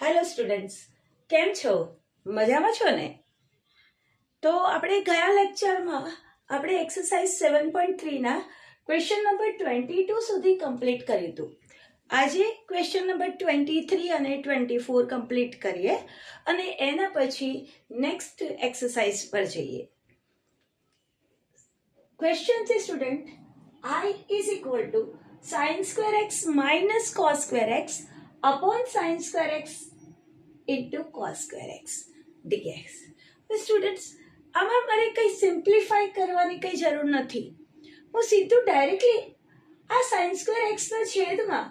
Hello students, કેમ છો? મજામાં છો ને? તો આપણે ગયા લેક્ચરમાં આપણે એક્સરસાઇઝ 7.3ના ક્વેશ્ચન નંબર 22 સુધી કમ્પ્લીટ કર્યું હતું. આજે ક્વેશ્ચન નંબર 23 અને 24 કમ્પ્લીટ કરીએ અને એના પછી નેક્સ્ટ એક્સરસાઇઝ પર જઈએ. ક્વેશ્ચન છે student, I is equal to sin square x minus cos square x upon sin square x into cos square x dx. Students, આમાં મારે કંઈ સિમ્પ્લિફાય કરવાની કંઈ જરૂર નથી. હું સીધું ડાયરેક્ટલી આ sin square x ના છેદમાં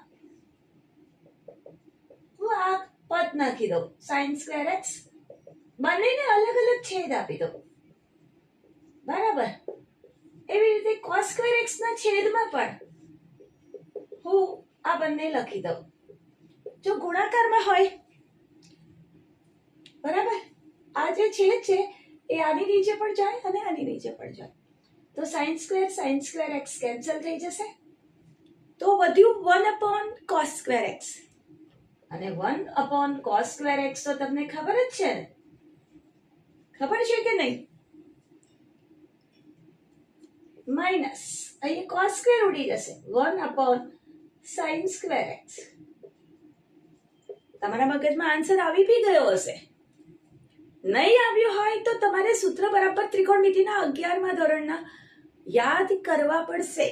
હું આ પદ નાખી દઉં. sin square x બંનેને અલગ અલગ છેદ આપી દઉં. બરાબર. એવી રીતે cos square x ના છેદમાં પણ હું આ બંને લખી દઉં. જો ગુણાકારમાં હોય, બરાબર, આ જે છેદ છે એ આની નીચે પણ જાય અને આની નીચે પણ જાય, તો sin square x કેન્સલ થઈ જશે. તો વધ્યું 1/cos square x અને 1/cos square x તો તમને ખબર જ છે ને? ખબર છે કે નહીં? માઇનસ અહીંયા cos square ઉડી જશે, 1/sin square x. તમારા મગજમાં આન્સર આવી બી ગયો હશે. નહીં આવ્યું હોય તો તમારે સૂત્ર બરાબર ત્રિકોણમિતિના 11મા ધોરણના યાદ કરવા પડશે.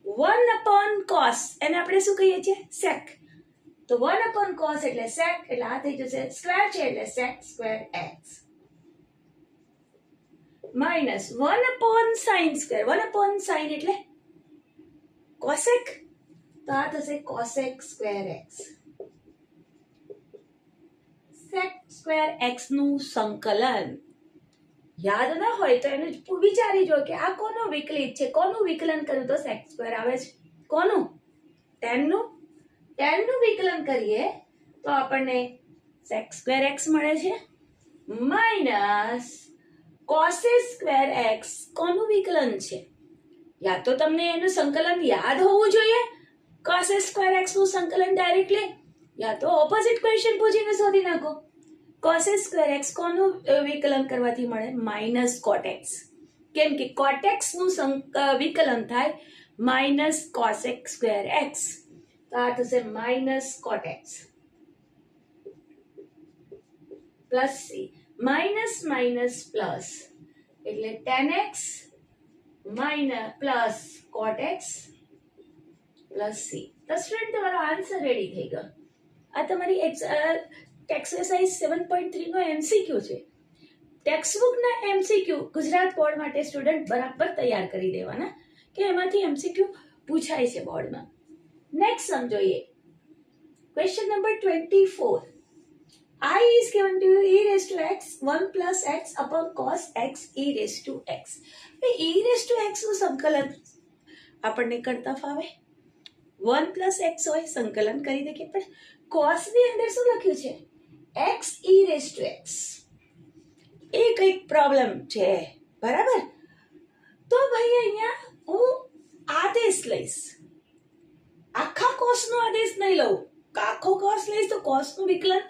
1/cos એને આપણે શું કહીએ છીએ? sec. તો 1/cos એટલે sec, એટલે આ થઈ જશે સ્ક્વેર છે એટલે sec square x minus 1/sin square. 1/sin એટલે cosec, તો આ થશે cosec square x. sec square x નું સંકલન યાદ ના હોય તો એને વિચારી જો કે આ કોનો વિકલિત છે, કોનું વિકલન કર્યું તો sec square આવે છે. કોનું? tan નું વિકલન કરીએ તો આપણને sec square x મળે છે માઇનસ cos square x. કોનું વિકલન છે? યા તો તમને એનું સંકલન યાદ હોવું જોઈએ, cos square x નું સંકલન ડાયરેક્ટલી, યા તો ઓપોઝિટ ક્વેશ્ચન પૂછીને શોધી નાખો. cos square x કોનું વિકલન કરવાથી મળે? Minus cot x. કેમ કે cot x નું વિકલન થાય માઇનસ cosec square x, તો આ થશે minus cot x plus c. Minus minus plus એટલે tan x minus plus cot x plus c. તો સ્ટુડન્ટ, તમારો આન્સર રેડી થઈ ગયો. આ તમારી એક્સરસાઇઝ 7.3 નો એમસીક્યુ છે. ટેક્સ્ટબુકના એમસીક્યુ ગુજરાત બોર્ડ માટે સ્ટુડન્ટ બરાબર તૈયાર કરી દેવાના કે એમાંથી એમસીક્યુ પૂછાય છે બોર્ડમાં. નેક્સ્ટ સમજોઈએ question number 24. I is given to e raised to x 1 plus x upon cos x e raised to x. e raised to x નું સંકલન આપણને કરતા ફાવે. 1 plus x હોય, સંકલન કરી દે. પણ cos ની અંદર શું લખ્યું છે? x e raised to x. એ કંઈક પ્રોબ્લેમ છે, બરાબર? તો ભાઈ અહીંયા હું આદેશ લઈશ, આખા cos નો આદેશ નહીં લઉં. આખો cos લઈશ તો cos નું વિકલન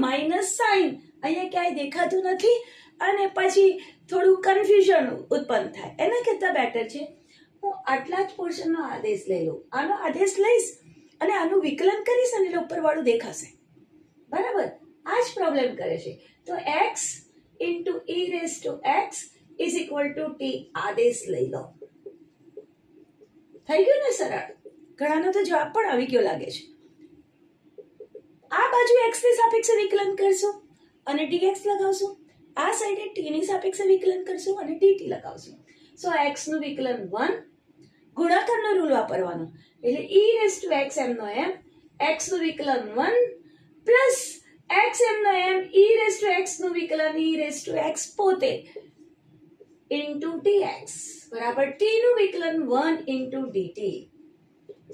માઇનસ સાઇન અહીંયા ક્યાંય દેખાતું નથી અને પછી થોડું કન્ફ્યુઝન ઉત્પન્ન થાય. એના કરતાં બેટર છે હું આટલા જ પોર્શનનો આદેશ લઈ લઉં. આનો આદેશ લઈશ અને આનું વિકલન કરીશ અને એટલે ઉપરવાળું દેખાશે. બરાબર? આ જ પ્રોબ્લેમ કરે છે. તો x into e raise to x is equal to t આદેશ લઈ લો. થઈ ગયું ને સરળ? ઘણાનો તો જવાબ પણ આવી ગયો લાગે છે. આ બાજુ x ની સાપેક્ષે વિકલન કરશું અને dx લગાવશું. આ સાઈડે t ની સાપેક્ષે વિકલન કરશું અને dt લગાવશું. સો x નું વિકલન 1, ગુણાકારનો રૂલ વાપરવાનો એટલે e રેઝ ટુ x એમનો એમ, x નું વિકલન 1 પ્લસ x એમનો એમ e રેઝ ટુ x નું વિકલન e રેઝ ટુ x પોતે ઇન્ટુ dx બરાબર t નું વિકલન 1 into dt.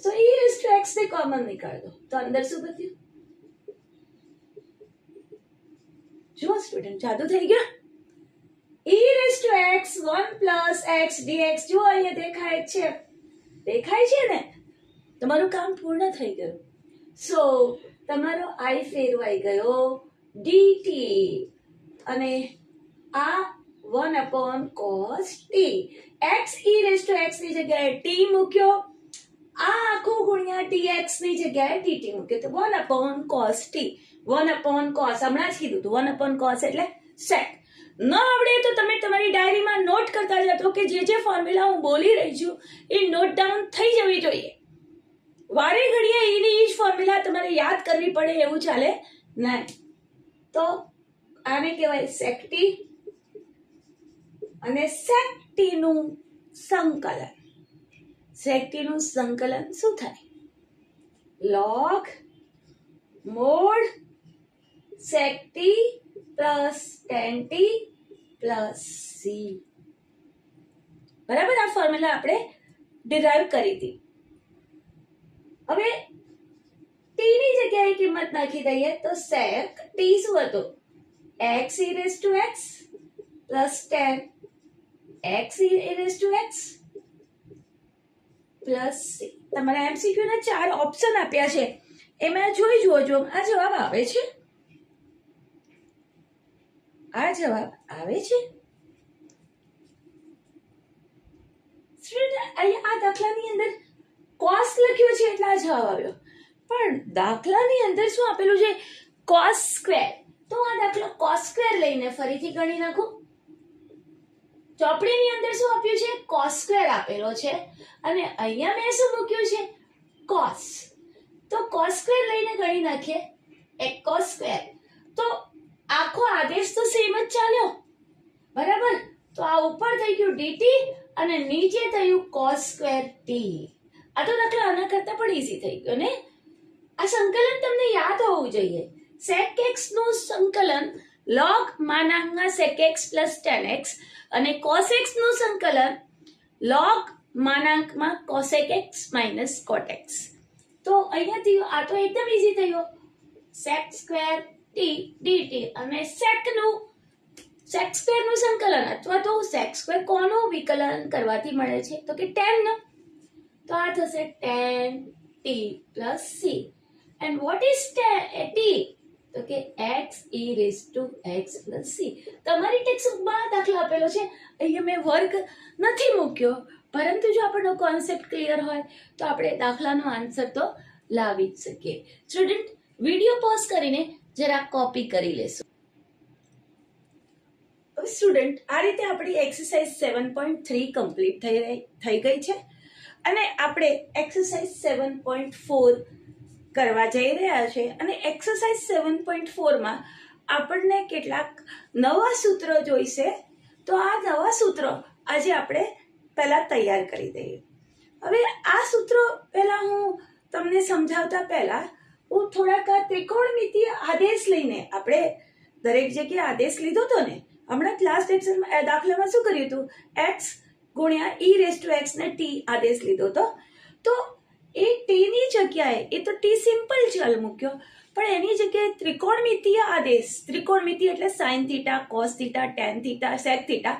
So e raise to x ને કોમન નીકાળ દો તો અંદર શું બચ્યું? જુઓ સ્ટુડન્ટ, જાદુ થઈ ગયો. e raised to x 1 plus x dx. જો અહીંયા દેખાય છે ને? તમારું કામ પૂર્ણ થઈ ગયું. સો તમારો I ફેરવાઈ ગયો dt અને આ 1 cos t x e raised to x ની જગ્યાએ t મૂક્યો, આ આખું ગુણ્યા dx ની જગ્યાએ dt મૂક્યો તો 1 cos t 1 cos હમણાં જ કીધું હતું 1 cos એટલે sec. ન આવડે તો તમે તમારી ડાયરીમાં નોટ કરતા જતો કે જે ફોર્મ્યુલા હું બોલી રહી છું એ નોટ ડાઉન થઈ જવી જોઈએ. વારે ઘડીએ એની જ ફોર્મ્યુલા તમારે યાદ કરવી પડે એવું ચાલે નહીં. તો આને કહેવાય sec t અને sec t નું સંકલન. sec t નું સંકલન શું થાય? log mod sec t plus tan t plus c. બરાબર, આ ફોર્મ્યુલા આપણે ડિરાઈવ કરી હતી. હવે t ની જગ્યાએ કિંમત નાખી દઈએ તો sec t શું હતું? x e raised to x plus tan x e raised to x plus c. તમારા MCQ ના 4 ઓપ્શન આપ્યા છે, એમાં જોઈ જુઓ. આ જવાબ આવે છે, આ જવાબ આવે છે. અહીંયા આ દાખલાની અંદર cos લખ્યું છે એટલે આ જવાબ આવ્યો, પણ દાખલાની અંદર શું આપેલું છે? cos square. તો આ દાખલો cos સ્ક્વેર લઈને ફરીથી ગણી નાખું. ચોપડીની અંદર શું આપ્યું છે? cos સ્ક્વેર આપેલો છે અને અહીંયા મેં શું મૂક્યું છે? cos. તો cos સ્ક્વેર લઈને ગણી નાખીએ એક cos સ્ક્વેર. તો આખો આદેશ તો સેમ જ ચાલ્યો, બરાબર. તો આ ઉપર થઈ ગયું dt અને નીચે થયું cos સ્ક્વેર t. આ તો દાખલો આના કરતા પણ ઈઝી થઈ ગયો ને. આ સંકલન તમને યાદ હોવું જોઈએ. sec x નું સંકલન log માનાંકમાં sec x plus tan x અને cos x નું સંકલન log માનાંકમાં cosec x minus cot x. તો અહીંયાથી આ તો એકદમ ઈઝી થયો. sec સ્ક્વેર t dt અને sec સ્ક્વેર નું સંકલન અથવા તો sec સ્ક્વેર કોનું વિકલન કરવાથી મળે છે? તો કે tan નું. તો આ થશે tan t plus c. and what is t? તો કે x e raised to x plus c. તમારી ટેક્સ્ટબુકમાં દાખલો આપેલો છે, અહીંયા મેં વર્ક નથી મૂક્યો, પરંતુ જો આપણો કોન્સેપ્ટ ક્લિયર હોય તો આપણે દાખલાનો આન્સર તો લાવી જ શકીએ. સ્ટુડન્ટ, વિડીયો પોઝ કરીને જરા કોપી કરી લેશું. હવે સ્ટુડન્ટ, આ રીતે આપણી એક્સરસાઇઝ 7.3 કમ્પ્લીટ થઈ ગઈ છે અને આપણે એક્સરસાઇઝ 7.4 કરવા જઈ રહ્યા છે. અને એક્સરસાઇઝ 7.4 માં આપણને કેટલાક નવા સૂત્રો જોઈશે. તો આ નવા સૂત્રો આજે આપણે પહેલા તૈયાર કરી દઈએ. હવે આ સૂત્રો પહેલા હું તમને સમજાવતા પહેલા હું થોડાક ત્રિકોણમિતીય આદેશ લઈને, આપણે દરેક જગ્યાએ આદેશ લીધો હતો ને, હમણાં ક્લાસ દાખલામાં શું કર્યું હતું? x ગુણ્યા e raised to x ને t આદેશ લીધો હતો. તો એ t ની જગ્યાએ, એ તો t સિમ્પલ ચલ મૂક્યો, પણ એની જગ્યાએ ત્રિકોણમિતીય આદેશ, ત્રિકોણમિતિ એટલે sin થીટા, cos થીટા, tan થીટા, sec થીટા,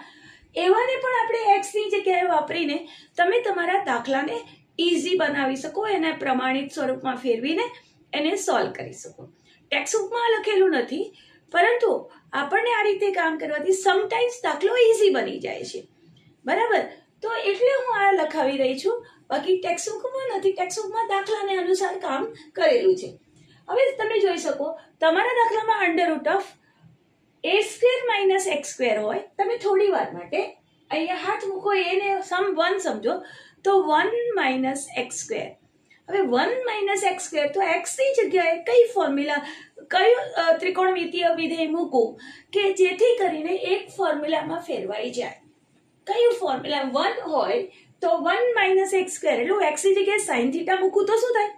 એવાને પણ આપણે x ની જગ્યાએ વાપરીને તમે તમારા દાખલાને ઈઝી બનાવી શકો, એને પ્રમાણિત સ્વરૂપમાં ફેરવીને એને સોલ્વ કરી શકો. ટેક્સ્ટબુકમાં લખેલું નથી, પરંતુ આપણને આ રીતે કામ કરવાથી સમટાઈમ્સ દાખલો ઈઝી બની જાય છે, બરાબર. તો એટલે હું આ લખાવી રહી છું, બાકી ટેક્સ્ટબુકમાં નથી. ટેક્સ્ટબુકમાં દાખલાને અનુસાર કામ કરેલું છે. હવે તમે જોઈ શકો, તમારા દાખલામાં √ a² - x² હોય. તમે થોડી વાર માટે અહીંયા હાથ મૂકો, એને સમ 1 સમજો તો 1 - x². હવે 1 - x² તો x ની જગ્યાએ કઈ ફોર્મ્યુલા, કયું ત્રિકોણમિતીય વિધેય મૂકું કે જેથી કરીને એક ફોર્મ્યુલામાં ફેરવાઈ જાય? કયું ફોર્મ્યુલા? 1 હોય તો 1 - x² એટલે x ની જગ્યાએ sin થીટા મૂકું તો શું થાય?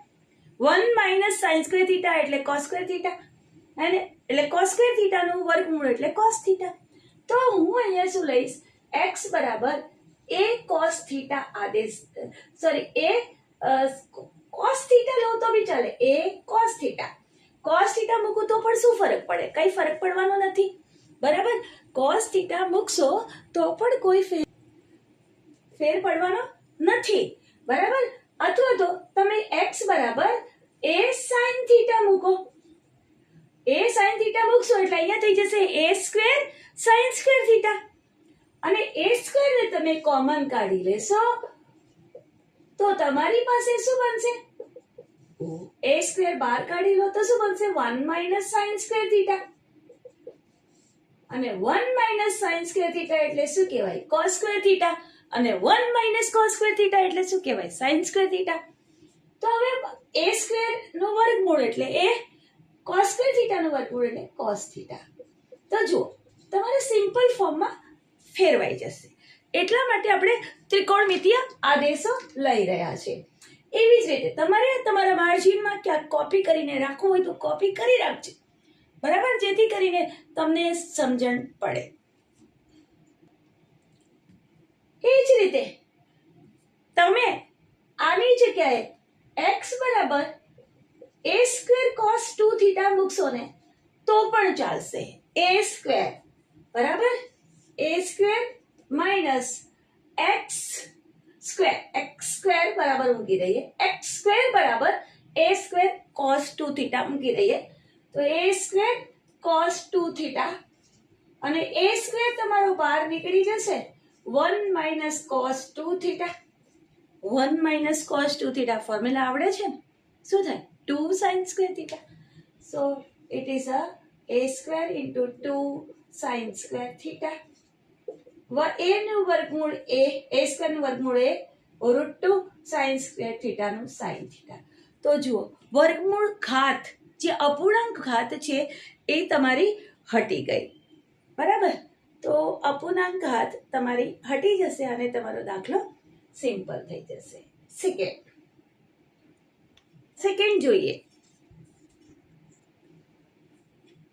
1 - sin² થીટા એટલે cos² થીટા, અને એટલે cos² થીટાનું વર્ગમૂળ એટલે cos થીટા. તો હું અહીંયા શું લઈશ? x બરાબર a cos થીટા આદેશ, સોરી a cos થીટા લો તો બી ચાલે. a cos theta, cos theta મૂકું તો પણ શું ફરક પડે? કઈ ફરક પડવાનો નથી, બરાબર. cos થીટા મૂકશો તો પણ કોઈ ફેર પડવાનો નથી, બરાબર. અથવા તો તમે x બરાબર a એ સાઇન થીટા મૂકો. એ સાઇન થીટા મૂકશો એટલે અહીંયા થઈ જશે એ સ્ક્વેર સાઇન સ્ક્વેર થીટા. અને એ સ્ક્વેર ને તમે કોમન કાઢી લેશો તો તમારી પાસે શું બનશે? એ સ્ક્વેર બહાર કાઢી લો તો શું બનશે? 1 માઇનસ સાઇન સ્ક્વેર થીટા. અને 1 માઇનસ સાઇન સ્ક્વેર થીટા એટલે શું કહેવાય? Cos square theta. અને 1 માઇનસ કોસ સ્ક્વેર થીટા એટલે શું કહેવાય? Sine square theta. તો હવે એ સ્ક્વેર નું વર્ગમૂળ એટલે એ, કોસ સ્ક્વેર થીટા નું વર્ગમૂળ એટલે કોસ થીટા. તો જુઓ તમારે સિમ્પલ ફોર્મમાં ફેરવાઈ જશે. એટલા માટે આપણે ત્રિકોણમિતીય આદેશો લઈ રહ્યા છે. એવી જ રીતે તમારે તમારા માર્જિનમાં ક્યાંક કોપી કરીને રાખવું હોય તો કોપી કરી રાખજો, બરાબર, જેથી કરીને તમને સમજણ પડે. એ જ રીતે તમે આની જગ્યાએ x બરાબર a સ્ક્વેર cos 2 થીટા મૂકશો ને તો પણ ચાલશે. a સ્ક્વેર બરાબર a square minus x square બરાબર મૂકી દઈએ. x સ્ક્વેર બરાબર a સ્ક્વેર cos 2 થીટા મૂકી દઈએ તો a સ્ક્વેર cos 2 થીટા અને a સ્ક્વેર તમારો બહાર નીકળી જશે 1 minus cos 2 theta. 1 minus cos 2 theta formula આવડે છે ને? શું થાય? 2 sin square theta. So it is a square into 2 sin square theta. a નું વર્ગમૂળ a સ્ક્વેર નું વર્ગમૂળ a √2 sin સ્ક્વેર થીટા નું sin થીટા. તો જુઓ વર્ગમૂળ ઘાત જે અપૂર્ણાંક ઘાત છે એ તમારી હટી ગઈ, બરાબર. તો અપૂર્ણાંક ઘાત તમારી હટી જશે અને તમારો દાખલો સિમ્પલ થઈ જશે. સેકન્ડ જોઈએ.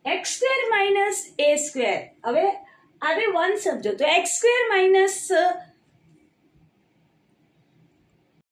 x square minus a square. હવે આને 1 સમજો તો x સ્ક્વેર માઇનસ